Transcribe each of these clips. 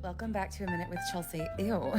Welcome back to A Minute with Chelsea. Ew.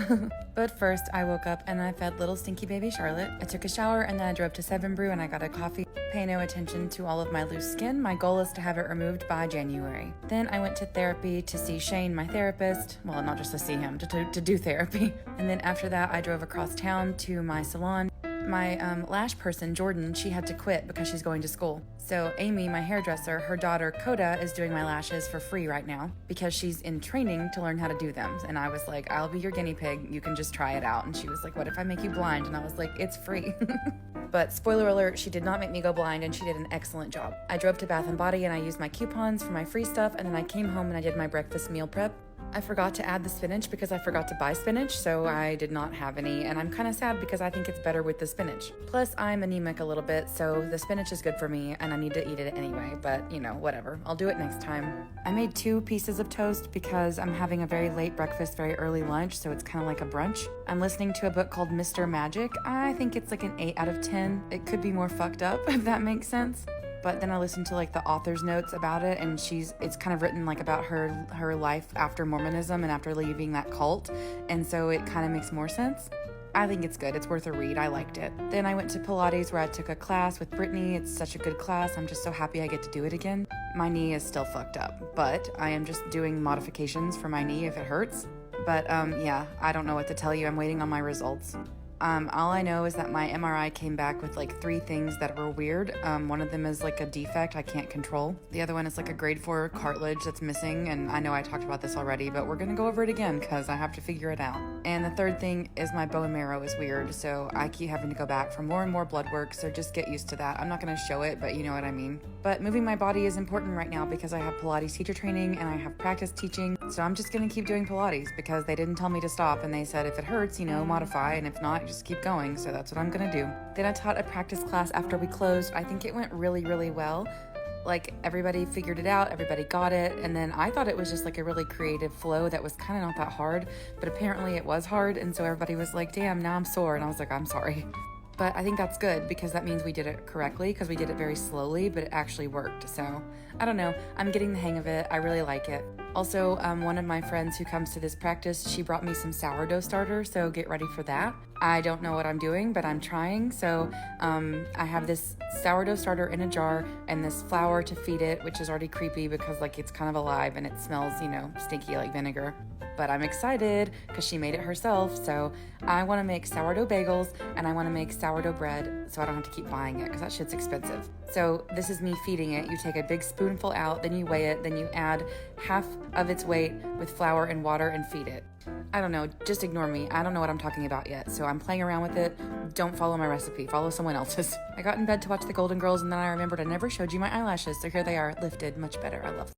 But first, I woke up and I fed little stinky baby Charlotte. I took a shower and then I drove to 7 Brew and I got a coffee. Pay no attention to all of my loose skin. My goal is to have it removed by January. Then I went to therapy to see Shane, my therapist. Well, not just to see him, to do therapy. And then after that, I drove across town to my salon. My lash person, Jordan, she had to quit because she's going to school. So Amy, my hairdresser, her daughter, Coda, is doing my lashes for free right now because she's in training to learn how to do them. And I was like, I'll be your guinea pig. You can just try it out. And she was like, what if I make you blind? And I was like, it's free. But spoiler alert, she did not make me go blind and she did an excellent job. I drove to Bath & Body and I used my coupons for my free stuff. And then I came home and I did my breakfast meal prep. I forgot to add the spinach because I forgot to buy spinach, so I did not have any, and I'm kind of sad because I think it's better with the spinach. Plus, I'm anemic a little bit, so the spinach is good for me, and I need to eat it anyway, but, you know, whatever. I'll do it next time. I made 2 pieces of toast because I'm having a very late breakfast, very early lunch, so it's kind of like a brunch. I'm listening to a book called Mr. Magic. I think it's like an 8 out of 10. It could be more fucked up, if that makes sense. But then I listened to like the author's notes about it, and it's kind of written like about her life after Mormonism and after leaving that cult, and so it kind of makes more sense. I think it's good. It's worth a read. I liked it. Then I went to Pilates where I took a class with Brittany. It's such a good class. I'm just so happy I get to do it again. My knee is still fucked up, but I am just doing modifications for my knee if it hurts. But yeah, I don't know what to tell you. I'm waiting on my results. All I know is that my MRI came back with like 3 things that were weird. One of them is like a defect I can't control. The other one is like a grade 4 cartilage that's missing, and I know I talked about this already, but we're gonna go over it again because I have to figure it out. And the third thing is my bone marrow is weird, so I keep having to go back for more and more blood work, so just get used to that. I'm not gonna show it, but you know what I mean. But moving my body is important right now because I have Pilates teacher training and I have practice teaching, so I'm just gonna keep doing Pilates because they didn't tell me to stop, and they said if it hurts, you know, modify, and if not, just keep going, so that's what I'm gonna do. Then I taught a practice class after we closed. I think it went really, really well. Like, everybody figured it out, everybody got it, and then I thought it was just like a really creative flow that was kind of not that hard, but apparently it was hard, and so everybody was like, damn, now I'm sore, and I was like, I'm sorry. But I think that's good because that means we did it correctly because we did it very slowly, but it actually worked. So I don't know. I'm getting the hang of it. I really like it. Also, one of my friends who comes to this practice, she brought me some sourdough starter, so get ready for that. I don't know what I'm doing, but I'm trying. So I have this sourdough starter in a jar and this flour to feed it, which is already creepy because like it's kind of alive and it smells, you know, stinky like vinegar. But I'm excited because she made it herself. So I want to make sourdough bagels and I want to make sourdough bread so I don't have to keep buying it because that shit's expensive. So this is me feeding it. You take a big spoonful out, then you weigh it, then you add half of its weight with flour and water and feed it. I don't know, just ignore me. I don't know what I'm talking about yet, so I'm playing around with it. Don't follow my recipe, follow someone else's. I got in bed to watch the Golden Girls and then I remembered I never showed you my eyelashes, so here they are, lifted, much better. I love them.